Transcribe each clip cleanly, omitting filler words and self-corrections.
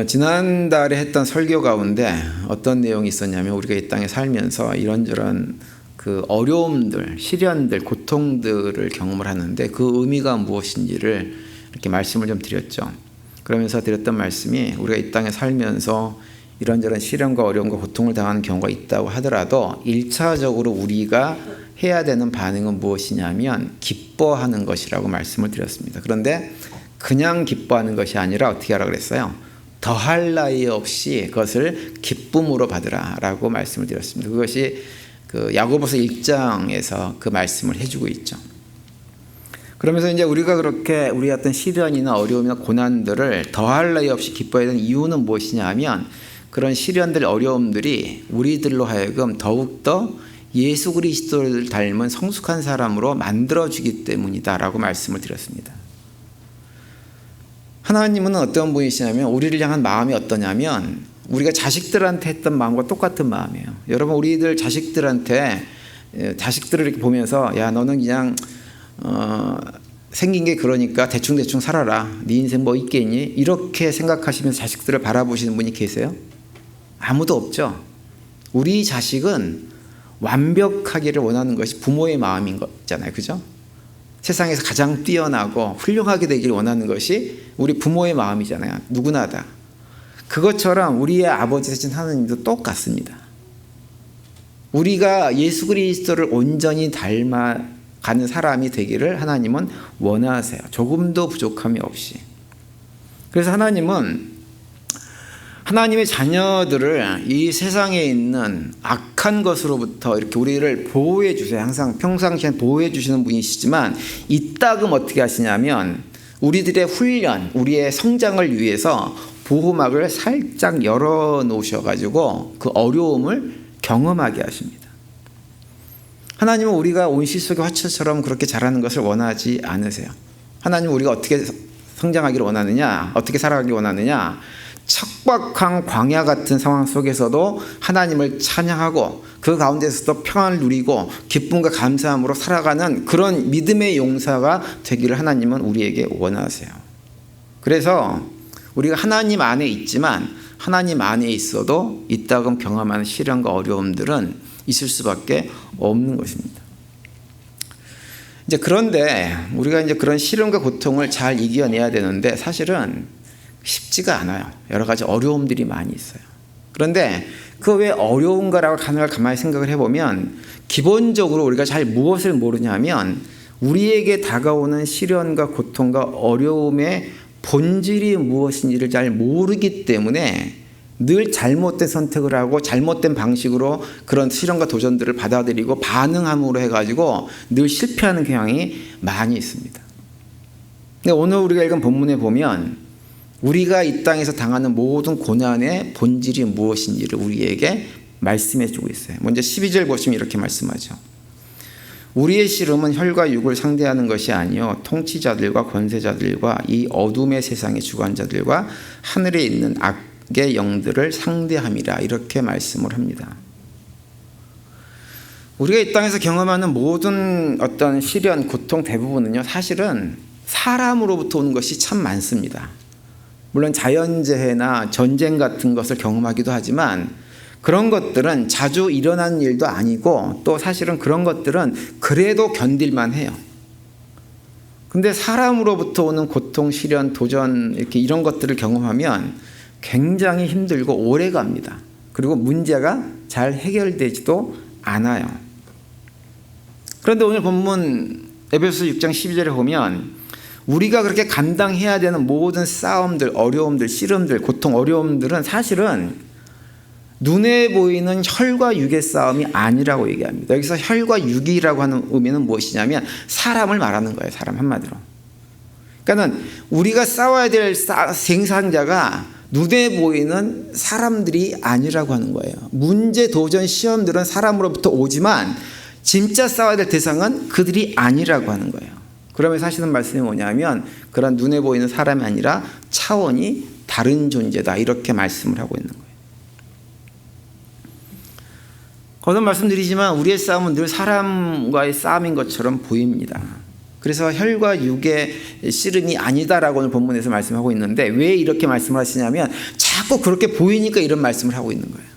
지난달에 했던 설교 가운데 어떤 내용이 있었냐면 우리가 이 땅에 살면서 이런저런 그 어려움들, 시련들, 고통들을 경험을 하는데 그 의미가 무엇인지를 이렇게 말씀을 좀 드렸죠. 그러면서 드렸던 말씀이 우리가 이 땅에 살면서 이런저런 시련과 어려움과 고통을 당하는 경우가 있다고 하더라도 1차적으로 우리가 해야 되는 반응은 무엇이냐면 기뻐하는 것이라고 말씀을 드렸습니다. 그런데 그냥 기뻐하는 것이 아니라 어떻게 하라고 그랬어요? 더할 나위 없이 그것을 기쁨으로 받으라 라고 말씀을 드렸습니다. 그것이 그 야고보서 1장에서 그 말씀을 해주고 있죠. 그러면서 이제 우리가 그렇게 우리 어떤 시련이나 어려움이나 고난들을 더할 나위 없이 기뻐해야 되는 이유는 무엇이냐 하면 그런 시련들, 어려움들이 우리들로 하여금 더욱더 예수 그리스도를 닮은 성숙한 사람으로 만들어주기 때문이다라고 말씀을 드렸습니다. 하나님은 어떤 분이시냐면 우리를 향한 마음이 어떠냐면 우리가 자식들한테 했던 마음과 똑같은 마음이에요. 여러분 우리들 자식들한테 자식들을 이렇게 보면서 야 너는 그냥 생긴 게 그러니까 대충 살아라. 네 인생 뭐 있겠니? 이렇게 생각하시면서 자식들을 바라보시는 분이 계세요? 아무도 없죠. 우리 자식은 완벽하기를 원하는 것이 부모의 마음인 거잖아요. 그죠? 세상에서 가장 뛰어나고 훌륭하게 되기를 원하는 것이 우리 부모의 마음이잖아요. 누구나 다. 그것처럼 우리의 아버지 되신 하나님도 똑같습니다. 우리가 예수 그리스도를 온전히 닮아가는 사람이 되기를 하나님은 원하세요. 조금도 부족함이 없이. 그래서 하나님은 하나님의 자녀들을 이 세상에 있는 악한 것으로부터 이렇게 우리를 보호해 주세요. 항상 평상시에 보호해 주시는 분이시지만 이따금 어떻게 하시냐면 우리들의 훈련, 우리의 성장을 위해서 보호막을 살짝 열어 놓으셔가지고 그 어려움을 경험하게 하십니다. 하나님은 우리가 온실 속의 화초처럼 그렇게 자라는 것을 원하지 않으세요. 하나님은 우리가 어떻게 성장하기를 원하느냐, 어떻게 살아가기를 원하느냐, 척박한 광야 같은 상황 속에서도 하나님을 찬양하고 그 가운데서도 평안을 누리고 기쁨과 감사함으로 살아가는 그런 믿음의 용사가 되기를 하나님은 우리에게 원하세요. 그래서 우리가 하나님 안에 있지만 하나님 안에 있어도 이따금 경험하는 시련과 어려움들은 있을 수밖에 없는 것입니다. 이제 그런데 우리가 이제 그런 시련과 고통을 잘 이겨내야 되는데 사실은 쉽지가 않아요. 여러 가지 어려움들이 많이 있어요. 그런데 그 왜 어려운가라고 가만히 생각을 해보면 기본적으로 우리가 잘 무엇을 모르냐면 우리에게 다가오는 시련과 고통과 어려움의 본질이 무엇인지를 잘 모르기 때문에 늘 잘못된 선택을 하고 잘못된 방식으로 그런 시련과 도전들을 받아들이고 반응함으로 해가지고 늘 실패하는 경향이 많이 있습니다. 근데 오늘 우리가 읽은 본문에 보면 우리가 이 땅에서 당하는 모든 고난의 본질이 무엇인지를 우리에게 말씀해 주고 있어요. 먼저 12절 보시면 이렇게 말씀하죠. 우리의 씨름은 혈과 육을 상대하는 것이 아니요 통치자들과 권세자들과 이 어둠의 세상의 주관자들과 하늘에 있는 악의 영들을 상대함이라 이렇게 말씀을 합니다. 우리가 이 땅에서 경험하는 모든 어떤 시련, 고통 대부분은요 사실은 사람으로부터 오는 것이 참 많습니다. 물론 자연재해나 전쟁 같은 것을 경험하기도 하지만 그런 것들은 자주 일어나는 일도 아니고 또 사실은 그런 것들은 그래도 견딜만 해요. 근데 사람으로부터 오는 고통, 시련, 도전 이렇게 이런 것들을 경험하면 굉장히 힘들고 오래 갑니다. 그리고 문제가 잘 해결되지도 않아요. 그런데 오늘 본문 에베소서 6장 12절에 보면 우리가 그렇게 감당해야 되는 모든 싸움들, 어려움들, 씨름들, 고통, 어려움들은 사실은 눈에 보이는 혈과 육의 싸움이 아니라고 얘기합니다. 여기서 혈과 육이라고 하는 의미는 무엇이냐면 사람을 말하는 거예요. 사람 한마디로. 그러니까 우리가 싸워야 될 생산자가 눈에 보이는 사람들이 아니라고 하는 거예요. 문제, 도전, 시험들은 사람으로부터 오지만 진짜 싸워야 될 대상은 그들이 아니라고 하는 거예요. 그러면서 하시는 말씀이 뭐냐면 그런 눈에 보이는 사람이 아니라 차원이 다른 존재다 이렇게 말씀을 하고 있는 거예요. 거듭 말씀드리지만 우리의 싸움은 늘 사람과의 싸움인 것처럼 보입니다. 그래서 혈과 육의 씨름이 아니다라고 오늘 본문에서 말씀하고 있는데, 왜 이렇게 말씀을 하시냐면 자꾸 그렇게 보이니까 이런 말씀을 하고 있는 거예요.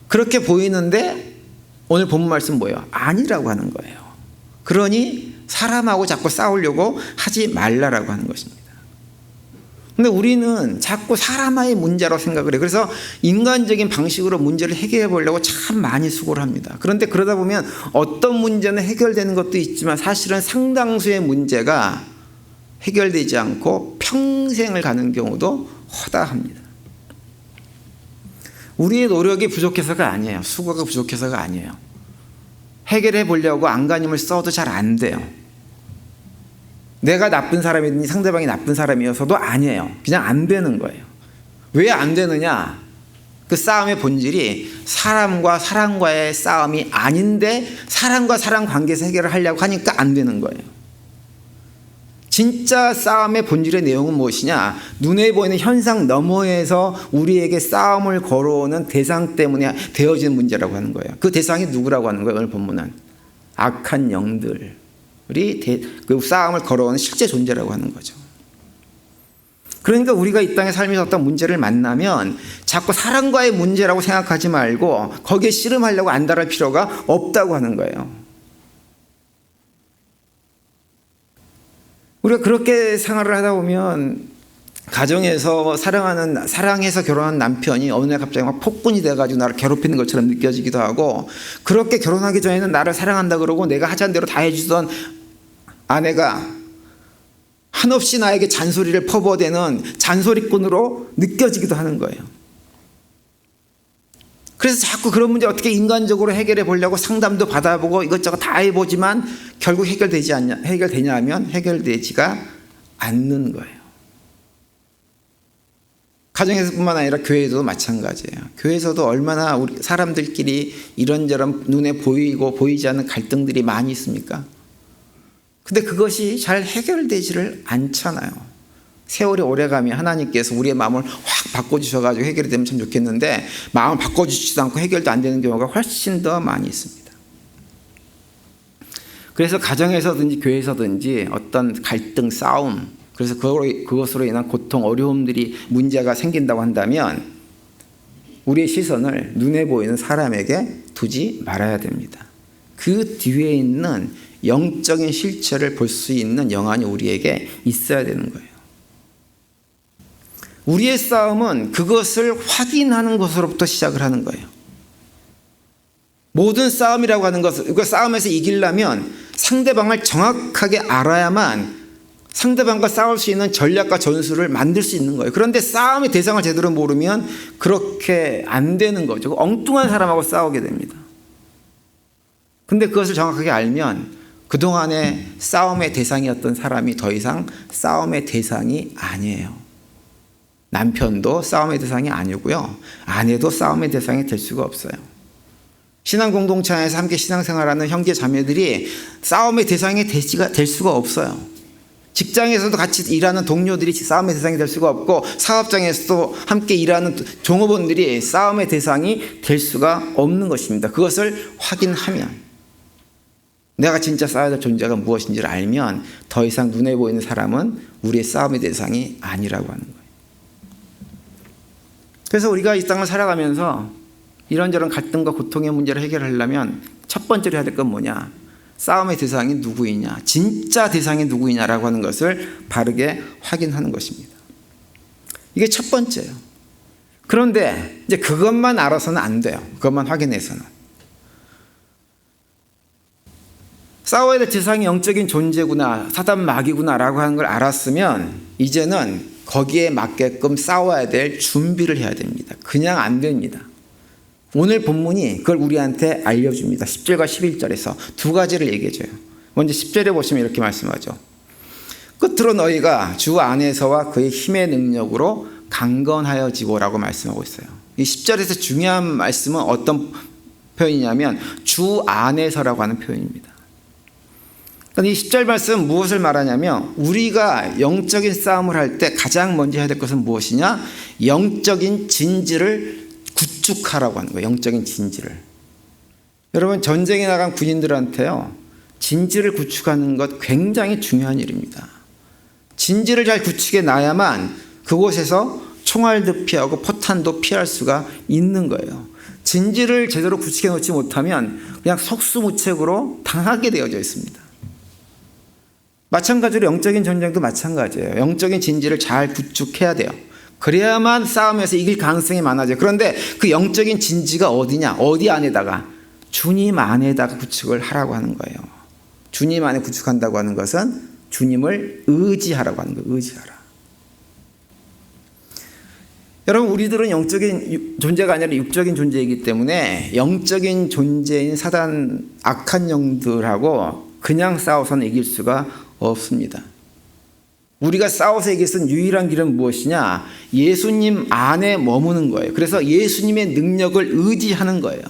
그렇게 보이는데 오늘 본문 말씀 뭐예요? 아니라고 하는 거예요. 그러니 사람하고 자꾸 싸우려고 하지 말라라고 하는 것입니다. 근데 우리는 자꾸 사람의 문제라고 생각을 해요. 그래서 인간적인 방식으로 문제를 해결해 보려고 참 많이 수고를 합니다. 그런데 그러다 보면 어떤 문제는 해결되는 것도 있지만 사실은 상당수의 문제가 해결되지 않고 평생을 가는 경우도 허다합니다. 우리의 노력이 부족해서가 아니에요. 수고가 부족해서가 아니에요. 해결해 보려고 안간힘을 써도 잘 안 돼요. 내가 나쁜 사람이든지 상대방이 나쁜 사람이어서도 아니에요. 그냥 안 되는 거예요. 왜 안 되느냐? 그 싸움의 본질이 사람과 사람과의 싸움이 아닌데 사람과 사람 관계에서 해결을 하려고 하니까 안 되는 거예요. 진짜 싸움의 본질의 내용은 무엇이냐? 눈에 보이는 현상 너머에서 우리에게 싸움을 걸어오는 대상 때문에 되어지는 문제라고 하는 거예요. 그 대상이 누구라고 하는 거예요? 오늘 본문은 악한 영들이 그 싸움을 걸어오는 실제 존재라고 하는 거죠. 그러니까 우리가 이 땅에 살면서 어떤 문제를 만나면 자꾸 사람과의 문제라고 생각하지 말고 거기에 씨름하려고 안달할 필요가 없다고 하는 거예요. 우리가 그렇게 생활을 하다 보면 가정에서 사랑해서 결혼한 남편이 어느 날 갑자기 막 폭군이 돼가지고 나를 괴롭히는 것처럼 느껴지기도 하고, 그렇게 결혼하기 전에는 나를 사랑한다 그러고 내가 하자는 대로 다 해주던 아내가 한없이 나에게 잔소리를 퍼부어대는 잔소리꾼으로 느껴지기도 하는 거예요. 그래서 자꾸 그런 문제 어떻게 인간적으로 해결해 보려고 상담도 받아보고 이것저것 다 해보지만 결국 해결되냐 하면 해결되지가 않는 거예요. 가정에서뿐만 아니라 교회에도 마찬가지예요. 교회에서도 얼마나 우리 사람들끼리 이런저런 눈에 보이고 보이지 않는 갈등들이 많이 있습니까? 근데 그것이 잘 해결되지를 않잖아요. 세월이 오래가면 하나님께서 우리의 마음을 확 바꿔주셔가지고 해결이 되면 참 좋겠는데 마음을 바꿔주시지도 않고 해결도 안 되는 경우가 훨씬 더 많이 있습니다. 그래서 가정에서든지 교회에서든지 어떤 갈등, 싸움, 그래서 그것으로 인한 고통, 어려움들이 문제가 생긴다고 한다면 우리의 시선을 눈에 보이는 사람에게 두지 말아야 됩니다. 그 뒤에 있는 영적인 실체를 볼 수 있는 영안이 우리에게 있어야 되는 거예요. 우리의 싸움은 그것을 확인하는 것으로부터 시작을 하는 거예요. 모든 싸움이라고 하는 것은, 그 싸움에서 이기려면 상대방을 정확하게 알아야만 상대방과 싸울 수 있는 전략과 전술을 만들 수 있는 거예요. 그런데 싸움의 대상을 제대로 모르면 그렇게 안 되는 거죠. 엉뚱한 사람하고 싸우게 됩니다. 근데 그것을 정확하게 알면 그동안의 싸움의 대상이었던 사람이 더 이상 싸움의 대상이 아니에요. 남편도 싸움의 대상이 아니고요. 아내도 싸움의 대상이 될 수가 없어요. 신앙 공동체 안에서 함께 신앙생활하는 형제 자매들이 싸움의 대상이 될 수가 없어요. 직장에서도 같이 일하는 동료들이 싸움의 대상이 될 수가 없고, 사업장에서도 함께 일하는 종업원들이 싸움의 대상이 될 수가 없는 것입니다. 그것을 확인하면, 내가 진짜 싸워야 될 존재가 무엇인지를 알면 더 이상 눈에 보이는 사람은 우리의 싸움의 대상이 아니라고 하는 거예요. 그래서 우리가 이 땅을 살아가면서 이런저런 갈등과 고통의 문제를 해결하려면 첫 번째로 해야 될 건 뭐냐? 싸움의 대상이 누구이냐, 진짜 대상이 누구이냐라고 하는 것을 바르게 확인하는 것입니다. 이게 첫 번째예요. 그런데 이제 그것만 알아서는 안 돼요. 그것만 확인해서는. 싸워야 될 대상이 영적인 존재구나, 사단 마귀구나라고 하는 걸 알았으면 이제는 거기에 맞게끔 싸워야 될 준비를 해야 됩니다. 그냥 안 됩니다. 오늘 본문이 그걸 우리한테 알려줍니다. 10절과 11절에서 두 가지를 얘기해줘요. 먼저 10절에 보시면 이렇게 말씀하죠. 끝으로 너희가 주 안에서와 그의 힘의 능력으로 강건하여지고라고 말씀하고 있어요. 이 10절에서 중요한 말씀은 어떤 표현이냐면 주 안에서라고 하는 표현입니다. 이 10절 말씀은 무엇을 말하냐면 우리가 영적인 싸움을 할 때 가장 먼저 해야 될 것은 무엇이냐? 영적인 진지를 구축하라고 하는 거예요. 영적인 진지를. 여러분, 전쟁에 나간 군인들한테요, 진지를 구축하는 것 굉장히 중요한 일입니다. 진지를 잘 구축해 놔야만 그곳에서 총알도 피하고 포탄도 피할 수가 있는 거예요. 진지를 제대로 구축해 놓지 못하면 그냥 속수무책으로 당하게 되어져 있습니다. 마찬가지로 영적인 전쟁도 마찬가지예요. 영적인 진지를 잘 구축해야 돼요. 그래야만 싸움에서 이길 가능성이 많아져요. 그런데 그 영적인 진지가 어디냐? 어디 안에다가? 주님 안에다가 구축을 하라고 하는 거예요. 주님 안에 구축한다고 하는 것은 주님을 의지하라고 하는 거예요. 의지하라. 여러분, 우리들은 영적인 존재가 아니라 육적인 존재이기 때문에 영적인 존재인 사단 악한 영들하고 그냥 싸워서는 이길 수가 없습니다. 우리가 싸워서 이길 수 있는 유일한 길은 무엇이냐? 예수님 안에 머무는 거예요. 그래서 예수님의 능력을 의지하는 거예요.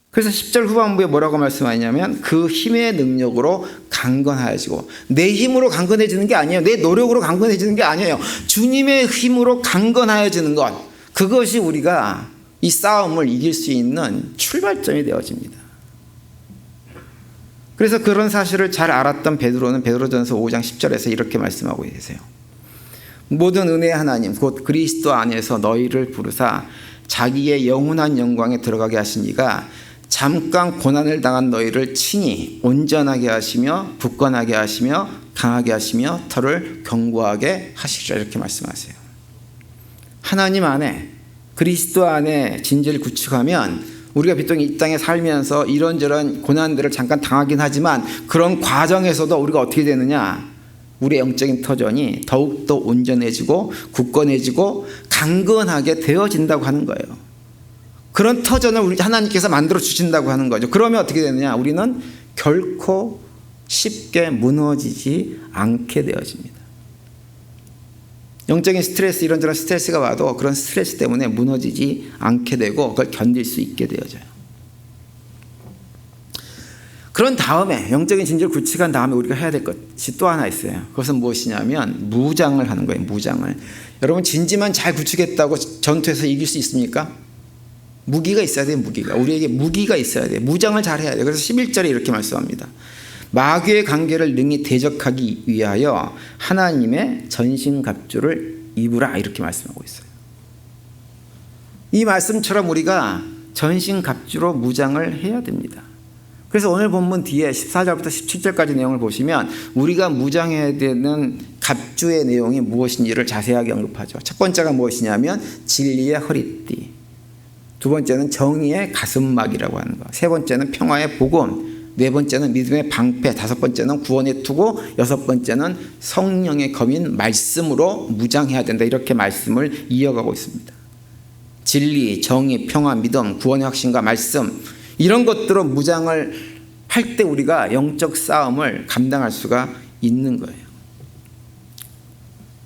그래서 10절 후반부에 뭐라고 말씀하냐면 그 힘의 능력으로 강건하여지고, 내 힘으로 강건해지는 게 아니에요. 내 노력으로 강건해지는 게 아니에요. 주님의 힘으로 강건하여지는 것, 그것이 우리가 이 싸움을 이길 수 있는 출발점이 되어집니다. 그래서 그런 사실을 잘 알았던 베드로는 베드로전서 5장 10절에서 이렇게 말씀하고 계세요. 모든 은혜의 하나님 곧 그리스도 안에서 너희를 부르사 자기의 영원한 영광에 들어가게 하신 이가 잠깐 고난을 당한 너희를 친히 온전하게 하시며 굳건하게 하시며 강하게 하시며 터를 견고하게 하시리라, 이렇게 말씀하세요. 하나님 안에, 그리스도 안에 진지를 구축하면 우리가 비록 이 땅에 살면서 이런저런 고난들을 잠깐 당하긴 하지만 그런 과정에서도 우리가 어떻게 되느냐? 우리의 영적인 터전이 더욱더 온전해지고 굳건해지고 강건하게 되어진다고 하는 거예요. 그런 터전을 우리 하나님께서 만들어 주신다고 하는 거죠. 그러면 어떻게 되느냐? 우리는 결코 쉽게 무너지지 않게 되어집니다. 영적인 스트레스, 이런저런 스트레스가 와도 그런 스트레스 때문에 무너지지 않게 되고 그걸 견딜 수 있게 되어져요. 그런 다음에, 영적인 진지를 구축한 다음에 우리가 해야 될 것이 또 하나 있어요. 그것은 무엇이냐면 무장을 하는 거예요. 무장을. 여러분, 진지만 잘 구축했다고 전투에서 이길 수 있습니까? 무기가 있어야 돼요. 무기가. 우리에게 무기가 있어야 돼요. 무장을 잘 해야 돼요. 그래서 11절에 이렇게 말씀합니다. 마귀의 관계를 능히 대적하기 위하여 하나님의 전신갑주를 입으라, 이렇게 말씀하고 있어요. 이 말씀처럼 우리가 전신갑주로 무장을 해야 됩니다. 그래서 오늘 본문 뒤에 14절부터 17절까지 내용을 보시면 우리가 무장해야 되는 갑주의 내용이 무엇인지를 자세하게 언급하죠. 첫 번째가 무엇이냐면 진리의 허리띠, 두 번째는 정의의 가슴막이라고 하는 것, 세 번째는 평화의 복음, 네 번째는 믿음의 방패, 다섯 번째는 구원의 투구, 여섯 번째는 성령의 검인 말씀으로 무장해야 된다, 이렇게 말씀을 이어가고 있습니다. 진리, 정의, 평화, 믿음, 구원의 확신과 말씀, 이런 것들로 무장을 할 때 우리가 영적 싸움을 감당할 수가 있는 거예요.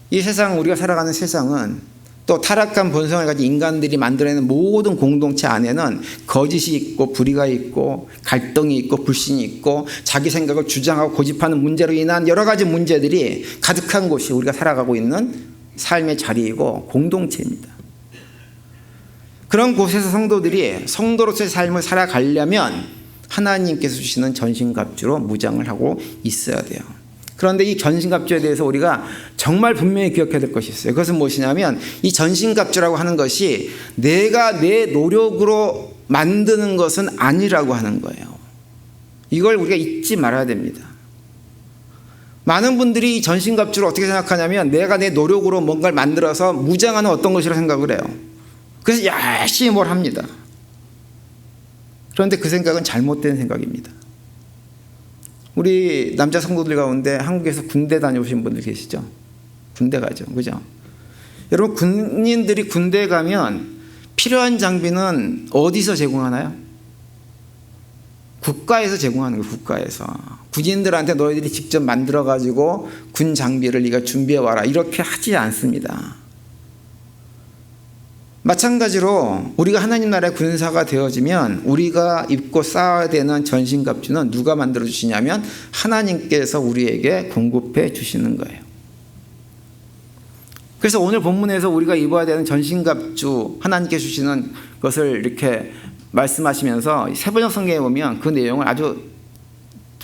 이 세상, 우리가 살아가는 세상은 또 타락한 본성을 가진 인간들이 만들어내는 모든 공동체 안에는 거짓이 있고 불의가 있고 갈등이 있고 불신이 있고 자기 생각을 주장하고 고집하는 문제로 인한 여러 가지 문제들이 가득한 곳이 우리가 살아가고 있는 삶의 자리이고 공동체입니다. 그런 곳에서 성도들이 성도로서의 삶을 살아가려면 하나님께서 주시는 전신갑주로 무장을 하고 있어야 돼요. 그런데 이 전신갑주에 대해서 우리가 정말 분명히 기억해야 될 것이 있어요. 그것은 무엇이냐면 이 전신갑주라고 하는 것이 내가 내 노력으로 만드는 것은 아니라고 하는 거예요. 이걸 우리가 잊지 말아야 됩니다. 많은 분들이 이 전신갑주를 어떻게 생각하냐면 내가 내 노력으로 뭔가를 만들어서 무장하는 어떤 것이라고 생각을 해요. 그래서 열심히 뭘 합니다. 그런데 그 생각은 잘못된 생각입니다. 우리 남자 성도들 가운데 한국에서 군대 다녀오신 분들 계시죠? 군대 가죠. 그죠? 여러분, 군인들이 군대에 가면 필요한 장비는 어디서 제공하나요? 국가에서 제공하는 거예요. 국가에서. 군인들한테 너희들이 직접 만들어가지고 군 장비를 네가 준비해와라, 이렇게 하지 않습니다. 마찬가지로 우리가 하나님 나라의 군사가 되어지면 우리가 입고 싸워야 되는 전신갑주는 누가 만들어 주시냐면 하나님께서 우리에게 공급해 주시는 거예요. 그래서 오늘 본문에서 우리가 입어야 되는 전신갑주, 하나님께서 주시는 것을 이렇게 말씀하시면서 세번역 성경에 보면 그 내용을 아주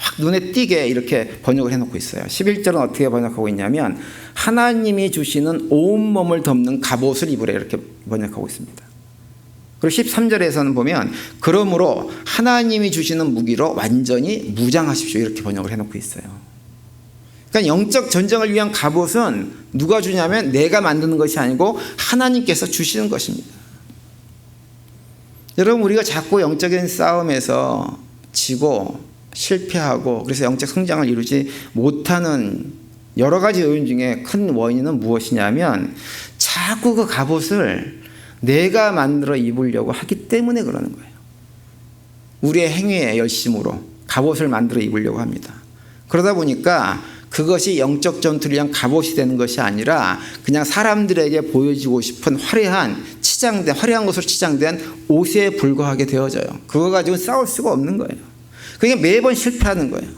확 눈에 띄게 이렇게 번역을 해놓고 있어요. 11절은 어떻게 번역하고 있냐면 하나님이 주시는 온몸을 덮는 갑옷을 입으라 이렇게 번역하고 있습니다. 그리고 13절에서는 보면 그러므로 하나님이 주시는 무기로 완전히 무장하십시오 이렇게 번역을 해놓고 있어요. 그러니까 영적 전쟁을 위한 갑옷은 누가 주냐면 내가 만드는 것이 아니고 하나님께서 주시는 것입니다. 여러분 우리가 자꾸 영적인 싸움에서 지고 실패하고 그래서 영적 성장을 이루지 못하는 여러 가지 요인 중에 큰 원인은 무엇이냐면 자꾸 그 갑옷을 내가 만들어 입으려고 하기 때문에 그러는 거예요. 우리의 행위의 열심으로 갑옷을 만들어 입으려고 합니다. 그러다 보니까 그것이 영적 전투를 위한 갑옷이 되는 것이 아니라 그냥 사람들에게 보여주고 싶은 화려한 것으로 치장된 옷에 불과하게 되어져요. 그거 가지고 싸울 수가 없는 거예요. 그게 매번 실패하는 거예요.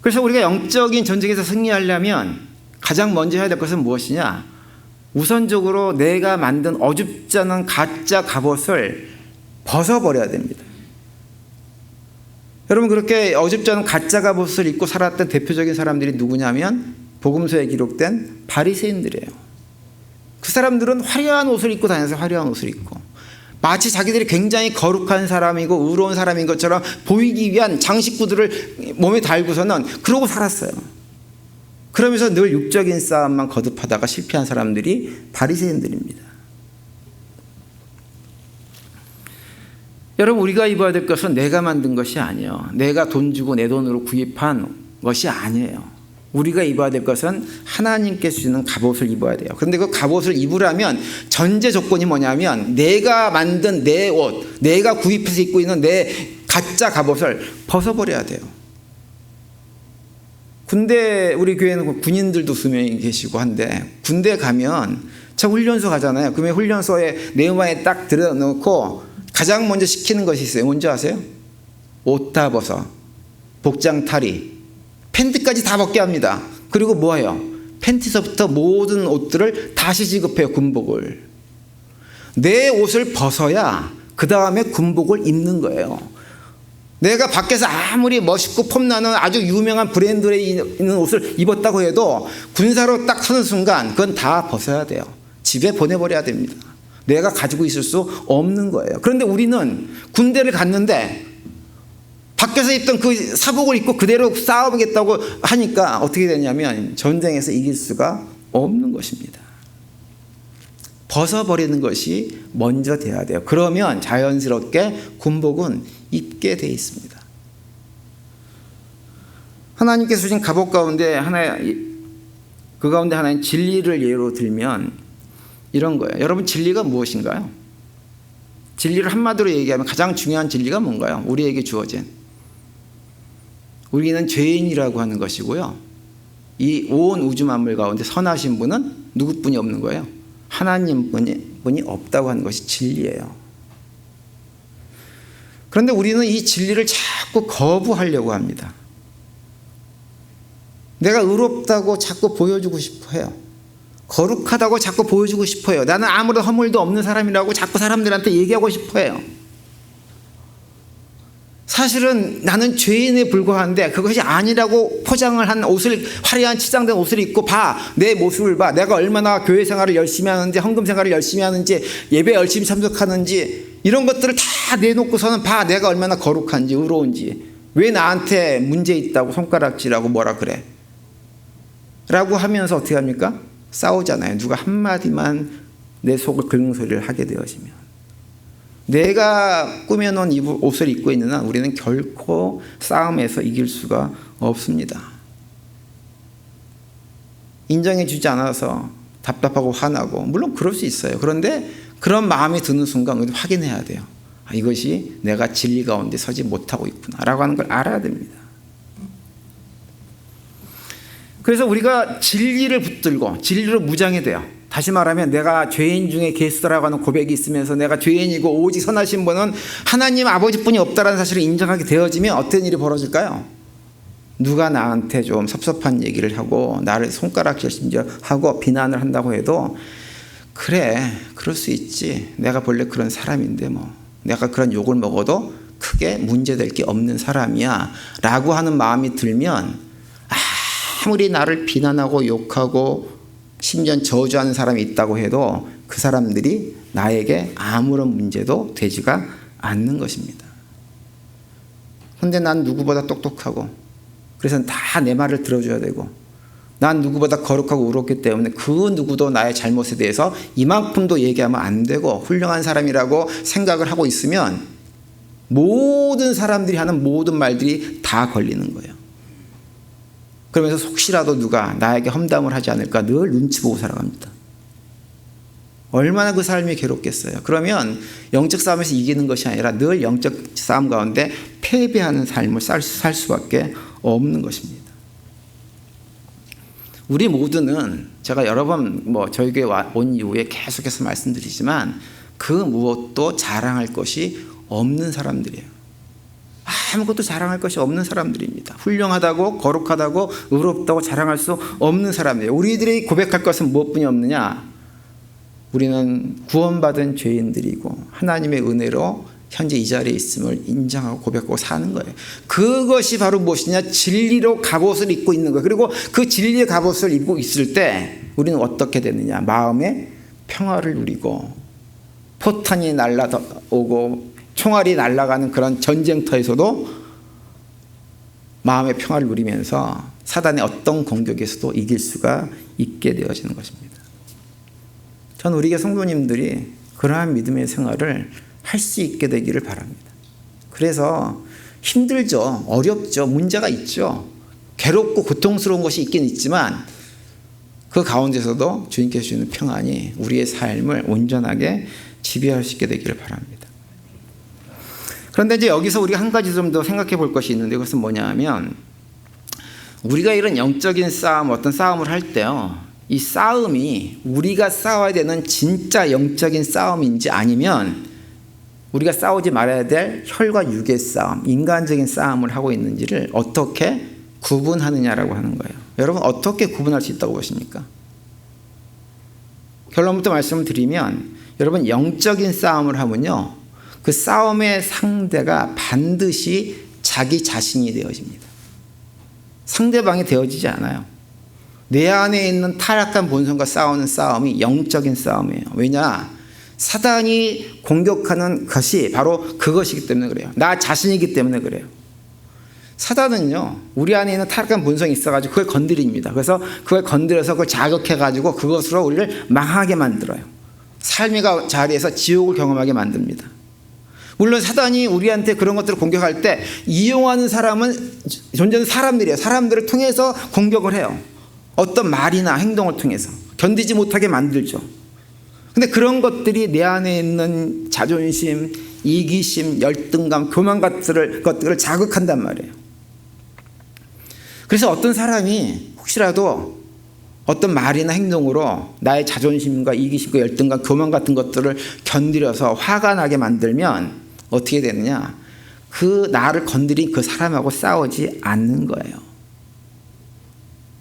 그래서 우리가 영적인 전쟁에서 승리하려면 가장 먼저 해야 될 것은 무엇이냐? 우선적으로 내가 만든 어줍지 않은 가짜 갑옷을 벗어버려야 됩니다. 여러분 그렇게 어줍지 않은 가짜 갑옷을 입고 살았던 대표적인 사람들이 누구냐면 복음서에 기록된 바리새인들이에요. 그 사람들은 화려한 옷을 입고 다녀서 화려한 옷을 입고 마치 자기들이 굉장히 거룩한 사람이고 의로운 사람인 것처럼 보이기 위한 장식구들을 몸에 달고서는 그러고 살았어요. 그러면서 늘 육적인 싸움만 거듭하다가 실패한 사람들이 바리새인들입니다. 여러분 우리가 입어야 될 것은 내가 만든 것이 아니에요. 내가 돈 주고 내 돈으로 구입한 것이 아니에요. 우리가 입어야 될 것은 하나님께 주시는 갑옷을 입어야 돼요. 그런데 그 갑옷을 입으려면 전제 조건이 뭐냐면 내가 만든 내 옷, 내가 구입해서 입고 있는 내 가짜 갑옷을 벗어버려야 돼요. 군대 우리 교회는 군인들도 수명이 계시고 한데 군대 가면 저 훈련소 가잖아요. 그러면 훈련소에 네모만에 딱 들여놓고 가장 먼저 시키는 것이 있어요. 뭔지 아세요? 옷 다 벗어, 복장 탈의, 팬티까지 다 벗게 합니다. 그리고 뭐예요? 팬티서부터 모든 옷들을 다시 지급해요. 군복을. 내 옷을 벗어야 그 다음에 군복을 입는 거예요. 내가 밖에서 아무리 멋있고 폼나는 아주 유명한 브랜드에 있는 옷을 입었다고 해도 군사로 딱 서는 순간 그건 다 벗어야 돼요. 집에 보내버려야 됩니다. 내가 가지고 있을 수 없는 거예요. 그런데 우리는 군대를 갔는데 밖에서 입던 그 사복을 입고 그대로 싸우겠다고 하니까 어떻게 되냐면 전쟁에서 이길 수가 없는 것입니다. 벗어버리는 것이 먼저 돼야 돼요. 그러면 자연스럽게 군복은 입게 돼 있습니다. 하나님께서 주신 갑옷 가운데 그 가운데 하나인 진리를 예로 들면 이런 거예요. 여러분 진리가 무엇인가요? 진리를 한마디로 얘기하면 가장 중요한 진리가 뭔가요? 우리에게 주어진 우리는 죄인이라고 하는 것이고요. 이 온 우주 만물 가운데 선하신 분은 누구뿐이 없는 거예요? 하나님뿐이 없다고 하는 것이 진리예요. 그런데 우리는 이 진리를 자꾸 거부하려고 합니다. 내가 의롭다고 자꾸 보여주고 싶어 해요. 거룩하다고 자꾸 보여주고 싶어 해요. 나는 아무런 허물도 없는 사람이라고 자꾸 사람들한테 얘기하고 싶어 해요. 사실은 나는 죄인에 불과한데 그것이 아니라고 포장을 한 옷을, 화려한 치장된 옷을 입고 봐, 내 모습을 봐, 내가 얼마나 교회 생활을 열심히 하는지, 헌금 생활을 열심히 하는지, 예배 열심히 참석하는지, 이런 것들을 다 내놓고서는 봐, 내가 얼마나 거룩한지 의로운지, 왜 나한테 문제 있다고 손가락질하고 뭐라 그래 라고 하면서 어떻게 합니까? 싸우잖아요. 누가 한마디만 내 속을 긁는 소리를 하게 되어지면. 내가 꾸며놓은 옷을 입고 있는 한 우리는 결코 싸움에서 이길 수가 없습니다. 인정해 주지 않아서 답답하고 화나고, 물론 그럴 수 있어요. 그런데 그런 마음이 드는 순간 우리는 확인해야 돼요. 아, 이것이 내가 진리 가운데 서지 못하고 있구나 라고 하는 걸 알아야 됩니다. 그래서 우리가 진리를 붙들고 진리로 무장이 돼요. 다시 말하면 내가 죄인 중에 개수라고 하는 고백이 있으면서 내가 죄인이고 오직 선하신 분은 하나님 아버지뿐이 없다라는 사실을 인정하게 되어지면 어떤 일이 벌어질까요? 누가 나한테 좀 섭섭한 얘기를 하고 나를 손가락질 심지어 하고 비난을 한다고 해도 그래, 그럴 수 있지. 내가 본래 그런 사람인데 뭐 내가 그런 욕을 먹어도 크게 문제될 게 없는 사람이야 라고 하는 마음이 들면 아무리 나를 비난하고 욕하고 심지어 저주하는 사람이 있다고 해도 그 사람들이 나에게 아무런 문제도 되지가 않는 것입니다. 근데 난 누구보다 똑똑하고 그래서 다 내 말을 들어줘야 되고 난 누구보다 거룩하고 의롭기 때문에 그 누구도 나의 잘못에 대해서 이만큼도 얘기하면 안 되고 훌륭한 사람이라고 생각을 하고 있으면 모든 사람들이 하는 모든 말들이 다 걸리는 거예요. 그러면서 혹시라도 누가 나에게 험담을 하지 않을까 늘 눈치 보고 살아갑니다. 얼마나 그 삶이 괴롭겠어요. 그러면 영적 싸움에서 이기는 것이 아니라 늘 영적 싸움 가운데 패배하는 삶을 살 수밖에 없는 것입니다. 우리 모두는 제가 여러 번 저희 교회 온 이후에 계속해서 말씀드리지만 그 무엇도 자랑할 것이 없는 사람들이에요. 아무것도 자랑할 것이 없는 사람들입니다. 훌륭하다고 거룩하다고 의롭다고 자랑할 수 없는 사람들이에요. 우리들이 고백할 것은 무엇뿐이 없느냐? 우리는 구원받은 죄인들이고 하나님의 은혜로 현재 이 자리에 있음을 인정하고 고백하고 사는 거예요. 그것이 바로 무엇이냐? 진리로 갑옷을 입고 있는 거예요. 그리고 그 진리의 갑옷을 입고 있을 때 우리는 어떻게 되느냐? 마음의 평화를 누리고 포탄이 날아오고 총알이 날아가는 그런 전쟁터에서도 마음의 평화를 누리면서 사단의 어떤 공격에서도 이길 수가 있게 되어지는 것입니다. 전 우리 교회 성도님들이 그러한 믿음의 생활을 할 수 있게 되기를 바랍니다. 그래서 힘들죠. 어렵죠. 문제가 있죠. 괴롭고 고통스러운 것이 있긴 있지만 그 가운데서도 주님께서 주시는 평안이 우리의 삶을 온전하게 지배할 수 있게 되기를 바랍니다. 그런데 이제 여기서 우리가 한 가지 좀 더 생각해 볼 것이 있는데 그것은 뭐냐 하면 우리가 이런 영적인 싸움, 어떤 싸움을 할 때요. 이 싸움이 우리가 싸워야 되는 진짜 영적인 싸움인지 아니면 우리가 싸우지 말아야 될 혈과 육의 싸움, 인간적인 싸움을 하고 있는지를 어떻게 구분하느냐라고 하는 거예요. 여러분 어떻게 구분할 수 있다고 보십니까? 결론부터 말씀을 드리면 여러분 영적인 싸움을 하면요. 그 싸움의 상대가 반드시 자기 자신이 되어집니다. 상대방이 되어지지 않아요. 내 안에 있는 타락한 본성과 싸우는 싸움이 영적인 싸움이에요. 왜냐? 사단이 공격하는 것이 바로 그것이기 때문에 그래요. 나 자신이기 때문에 그래요. 사단은요, 우리 안에 있는 타락한 본성이 있어가지고 그걸 건드립니다. 그래서 그걸 건드려서 그걸 자극해가지고 그것으로 우리를 망하게 만들어요. 삶의 자리에서 지옥을 경험하게 만듭니다. 물론 사단이 우리한테 그런 것들을 공격할 때 이용하는 사람은 존재는 사람들이에요. 사람들을 통해서 공격을 해요. 어떤 말이나 행동을 통해서 견디지 못하게 만들죠. 근데 그런 것들이 내 안에 있는 자존심, 이기심, 열등감, 교만 것들을 자극한단 말이에요. 그래서 어떤 사람이 혹시라도 어떤 말이나 행동으로 나의 자존심과 이기심과 열등감, 교만 같은 것들을 견디려서 화가 나게 만들면 어떻게 되느냐? 그 나를 건드린 그 사람하고 싸우지 않는 거예요.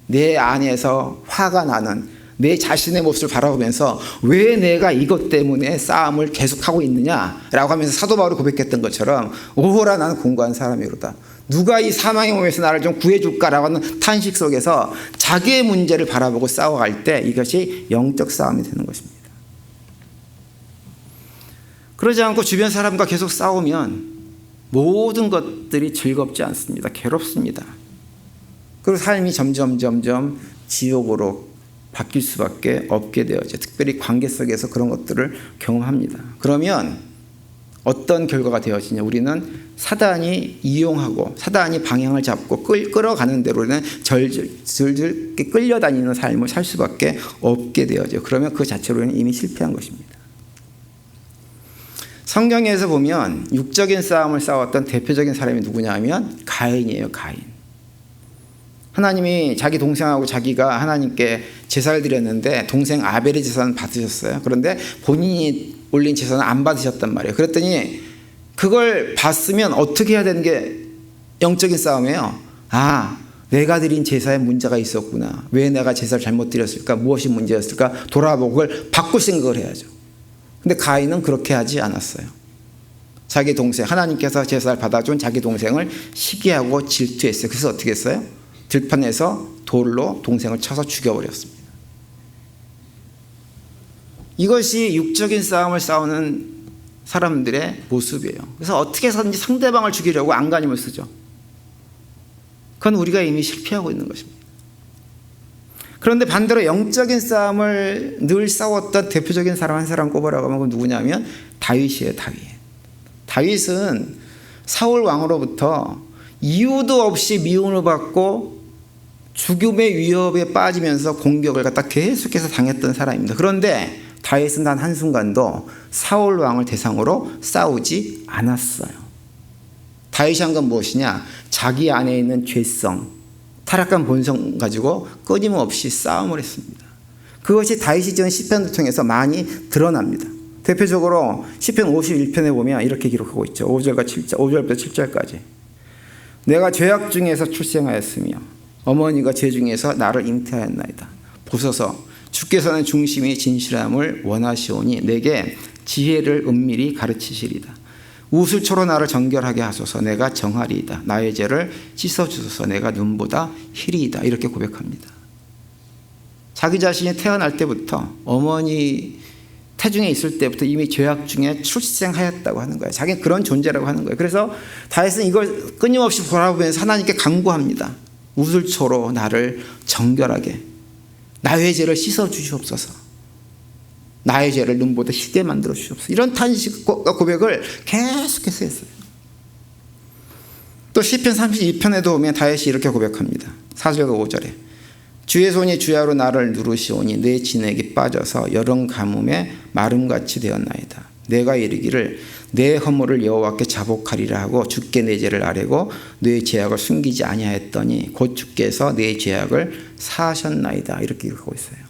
내 안에서 화가 나는 내 자신의 모습을 바라보면서 왜 내가 이것 때문에 싸움을 계속하고 있느냐라고 하면서 사도 바울이 고백했던 것처럼 오호라 나는 공고한 사람이로다. 누가 이 사망의 몸에서 나를 좀 구해줄까라고 하는 탄식 속에서 자기의 문제를 바라보고 싸워갈 때 이것이 영적 싸움이 되는 것입니다. 그러지 않고 주변 사람과 계속 싸우면 모든 것들이 즐겁지 않습니다. 괴롭습니다. 그리고 삶이 점점 지옥으로 바뀔 수밖에 없게 되어져. 특별히 관계 속에서 그런 것들을 경험합니다. 그러면 어떤 결과가 되어지냐? 우리는 사단이 이용하고 사단이 방향을 잡고 끌어가는 대로 우리는 줄줄 끌려다니는 삶을 살 수밖에 없게 되어져. 그러면 그 자체로 우리는 이미 실패한 것입니다. 성경에서 보면 육적인 싸움을 싸웠던 대표적인 사람이 누구냐 하면 가인이에요. 가인. 하나님이 자기 동생하고 자기가 하나님께 제사를 드렸는데 동생 아벨의 제사는 받으셨어요. 그런데 본인이 올린 제사는 안 받으셨단 말이에요. 그랬더니 그걸 봤으면 어떻게 해야 되는 게 영적인 싸움이에요. 아, 내가 드린 제사에 문제가 있었구나. 왜 내가 제사를 잘못 드렸을까? 무엇이 문제였을까? 돌아보고 그걸 바꿀 생각을 해야죠. 근데 가인은 그렇게 하지 않았어요. 자기 동생, 하나님께서 제사를 받아준 자기 동생을 시기하고 질투했어요. 그래서 어떻게 했어요? 들판에서 돌로 동생을 쳐서 죽여버렸습니다. 이것이 육적인 싸움을 싸우는 사람들의 모습이에요. 그래서 어떻게 해서든지 상대방을 죽이려고 안간힘을 쓰죠. 그건 우리가 이미 실패하고 있는 것입니다. 그런데 반대로 영적인 싸움을 늘 싸웠던 대표적인 사람 한 사람 꼽으라고 하면 그건 누구냐면 다윗이에요. 다윗은 사울 왕으로부터 이유도 없이 미움을 받고 죽음의 위협에 빠지면서 공격을 갖다 계속해서 당했던 사람입니다. 그런데 다윗은 단 한순간도 사울 왕을 대상으로 싸우지 않았어요. 다윗이 한 건 무엇이냐? 자기 안에 있는 죄성, 타락한 본성 가지고 끊임없이 싸움을 했습니다. 그것이 다윗이 지은 시편을 통해서 많이 드러납니다. 대표적으로 시편 51편에 보면 이렇게 기록하고 있죠. 5절부터 7절까지. 내가 죄악 중에서 출생하였으며 어머니가 죄 중에서 나를 잉태하였나이다. 보소서 주께서는 중심이 진실함을 원하시오니 내게 지혜를 은밀히 가르치시리다. 우슬초로 나를 정결하게 하소서. 내가 정하리이다. 나의 죄를 씻어주소서. 내가 눈보다 희리이다. 이렇게 고백합니다. 자기 자신이 태어날 때부터 어머니 태중에 있을 때부터 이미 죄악 중에 출생하였다고 하는 거예요. 자기는 그런 존재라고 하는 거예요. 그래서 다윗은 이걸 끊임없이 바라보면서 하나님께 간구합니다. 우슬초로 나를 정결하게, 나의 죄를 씻어 주시옵소서. 나의 죄를 눈보다 희게 만들어 주시옵소서. 이런 탄식과 고백을 계속해서 했어요. 또 시편 32편에도 보면 다윗이 이렇게 고백합니다. 4절과 5절에 주의 손이 주야로 나를 누르시오니 내 진액이 빠져서 여름 가뭄에 마름같이 되었나이다. 내가 이르기를 내 허물을 여호와께 자복하리라 하고 주께 내 죄를 아뢰고 내 죄악을 숨기지 아니하였더니 곧 주께서 내 죄악을 사하셨나이다. 이렇게 기록하고 있어요.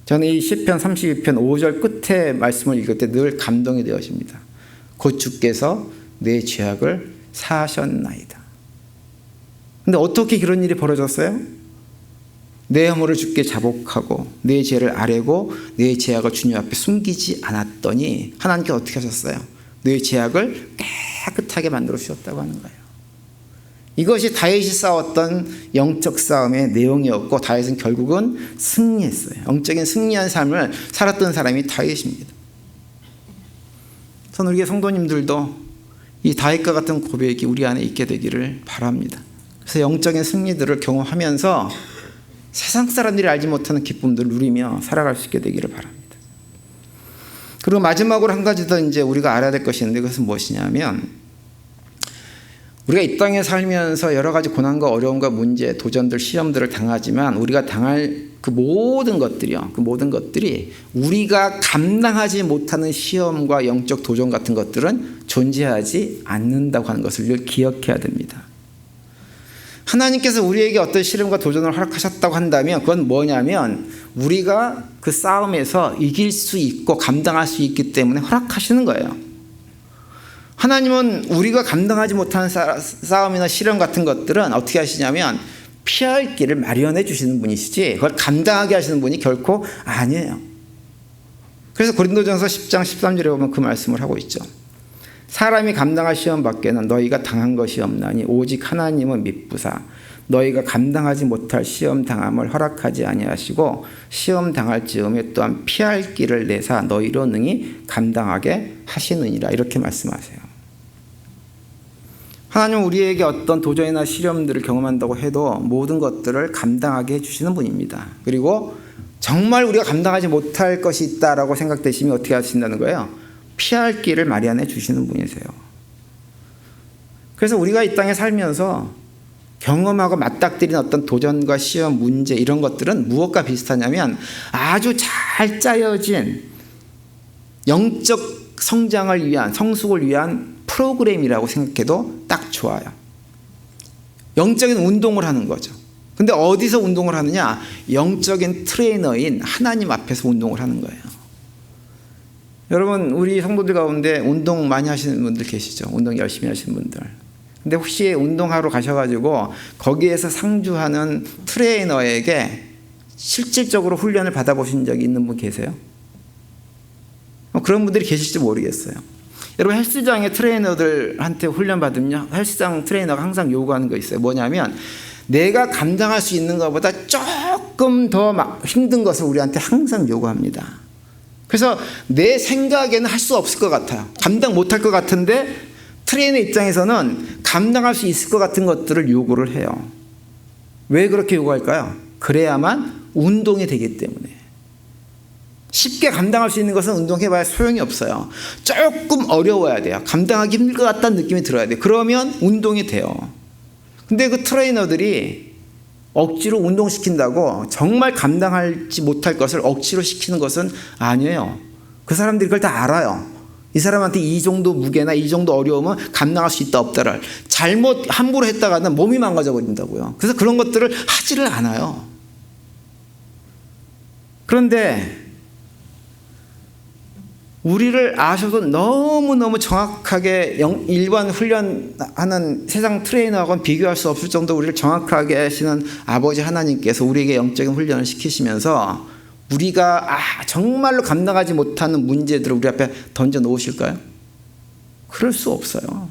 저는 이 시편 32편 5절 끝에 말씀을 읽을 때 늘 감동이 되어집니다. 곧 주께서 내 죄악을 사하셨나이다. 근데 어떻게 그런 일이 벌어졌어요? 내 허물을 주께 자복하고 내 죄를 아뢰고 내 죄악을 주님 앞에 숨기지 않았더니 하나님께 어떻게 하셨어요? 내 죄악을 깨끗하게 만들어 주셨다고 하는 거예요. 이것이 다윗이 싸웠던 영적 싸움의 내용이었고 다윗은 결국은 승리했어요. 영적인 승리한 삶을 살았던 사람이 다윗입니다. 저는 우리 성도님들도 이 다윗과 같은 고백이 우리 안에 있게 되기를 바랍니다. 그래서 영적인 승리들을 경험하면서 세상 사람들이 알지 못하는 기쁨들을 누리며 살아갈 수 있게 되기를 바랍니다. 그리고 마지막으로 한 가지 더 이제 우리가 알아야 될 것이 있는데 그것은 무엇이냐면 우리가 이 땅에 살면서 여러 가지 고난과 어려움과 문제, 도전들, 시험들을 당하지만 우리가 당할 그 모든 것들이요. 그 모든 것들이 우리가 감당하지 못하는 시험과 영적 도전 같은 것들은 존재하지 않는다고 하는 것을 늘 기억해야 됩니다. 하나님께서 우리에게 어떤 시련과 도전을 허락하셨다고 한다면 그건 뭐냐면 우리가 그 싸움에서 이길 수 있고 감당할 수 있기 때문에 허락하시는 거예요. 하나님은 우리가 감당하지 못하는 싸움이나 시련 같은 것들은 어떻게 하시냐면 피할 길을 마련해 주시는 분이시지 그걸 감당하게 하시는 분이 결코 아니에요. 그래서 고린도전서 10장 13절에 보면 그 말씀을 하고 있죠. 사람이 감당할 시험 밖에는 너희가 당한 것이 없나니 오직 하나님은 미쁘사 너희가 감당하지 못할 시험 당함을 허락하지 아니하시고 시험 당할 즈음에 또한 피할 길을 내사 너희로 능히 감당하게 하시느니라 이렇게 말씀하세요. 하나님은 우리에게 어떤 도전이나 시련들을 경험한다고 해도 모든 것들을 감당하게 해주시는 분입니다. 그리고 정말 우리가 감당하지 못할 것이 있다라고 생각되시면 어떻게 하신다는 거예요? 피할 길을 마련해 주시는 분이세요. 그래서 우리가 이 땅에 살면서 경험하고 맞닥뜨린 어떤 도전과 시험, 문제 이런 것들은 무엇과 비슷하냐면 아주 잘 짜여진 영적 성장을 위한 성숙을 위한 프로그램이라고 생각해도 딱 좋아요. 영적인 운동을 하는 거죠. 근데 어디서 운동을 하느냐? 영적인 트레이너인 하나님 앞에서 운동을 하는 거예요. 여러분 우리 성도들 가운데 운동 많이 하시는 분들 계시죠? 운동 열심히 하시는 분들. 근데 혹시 운동하러 가셔가지고 거기에서 상주하는 트레이너에게 실질적으로 훈련을 받아보신 적이 있는 분 계세요? 그런 분들이 계실지 모르겠어요. 여러분 헬스장의 트레이너들한테 훈련받으면 헬스장 트레이너가 항상 요구하는 거 있어요. 뭐냐면 내가 감당할 수 있는 것보다 조금 더 힘든 것을 우리한테 항상 요구합니다. 그래서 내 생각에는 할 수 없을 것 같아요. 감당 못할 것 같은데 트레이너 입장에서는 감당할 수 있을 것 같은 것들을 요구를 해요. 왜 그렇게 요구할까요? 그래야만 운동이 되기 때문에. 쉽게 감당할 수 있는 것은 운동해봐야 소용이 없어요. 조금 어려워야 돼요. 감당하기 힘들 것 같다는 느낌이 들어야 돼요. 그러면 운동이 돼요. 근데 그 트레이너들이 억지로 운동시킨다고 정말 감당하지 못할 것을 억지로 시키는 것은 아니에요. 그 사람들이 그걸 다 알아요. 이 사람한테 이 정도 무게나 이 정도 어려움은 감당할 수 있다 없다를 잘못 함부로 했다가는 몸이 망가져 버린다고요. 그래서 그런 것들을 하지를 않아요. 그런데 우리를 아셔도 너무너무 정확하게 일반 훈련하는 세상 트레이너하고는 비교할 수 없을 정도 우리를 정확하게 하시는 아버지 하나님께서 우리에게 영적인 훈련을 시키시면서 우리가 정말로 감당하지 못하는 문제들을 우리 앞에 던져 놓으실까요? 그럴 수 없어요.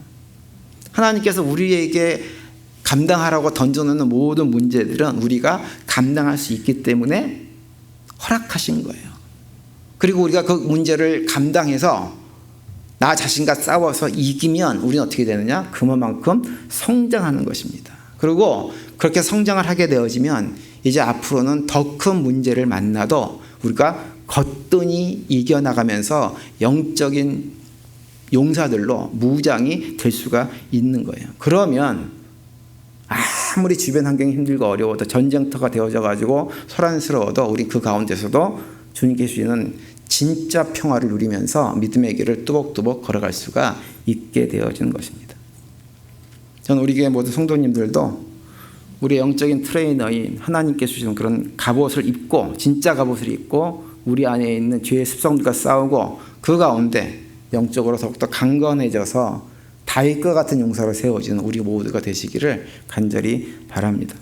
하나님께서 우리에게 감당하라고 던져놓는 모든 문제들은 우리가 감당할 수 있기 때문에 허락하신 거예요. 그리고 우리가 그 문제를 감당해서 나 자신과 싸워서 이기면 우리는 어떻게 되느냐? 그만큼 성장하는 것입니다. 그리고 그렇게 성장을 하게 되어지면 이제 앞으로는 더 큰 문제를 만나도 우리가 거뜬히 이겨나가면서 영적인 용사들로 무장이 될 수가 있는 거예요. 그러면 아무리 주변 환경이 힘들고 어려워도 전쟁터가 되어져 가지고 소란스러워도 우리 그 가운데서도 주님께 주시는 진짜 평화를 누리면서 믿음의 길을 뚜벅뚜벅 걸어갈 수가 있게 되어지는 것입니다. 저는 우리 교회 모든 성도님들도 우리 영적인 트레이너인 하나님께 주시는 그런 갑옷을 입고 진짜 갑옷을 입고 우리 안에 있는 죄의 습성들과 싸우고 그 가운데 영적으로 더욱더 강건해져서 다윗과 같은 용사로 세워지는 우리 모두가 되시기를 간절히 바랍니다.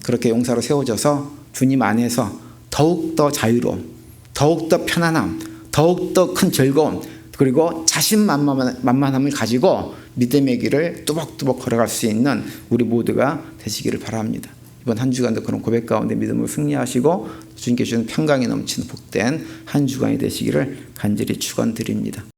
그렇게 용사로 세워져서 주님 안에서 더욱더 자유로움, 더욱더 편안함, 더욱더 큰 즐거움, 그리고 자신만만함을 가지고 믿음의 길을 뚜벅뚜벅 걸어갈 수 있는 우리 모두가 되시기를 바랍니다. 이번 한 주간도 그런 고백 가운데 믿음으로 승리하시고 주님께 주시는 평강이 넘치는 복된 한 주간이 되시기를 간절히 축원드립니다.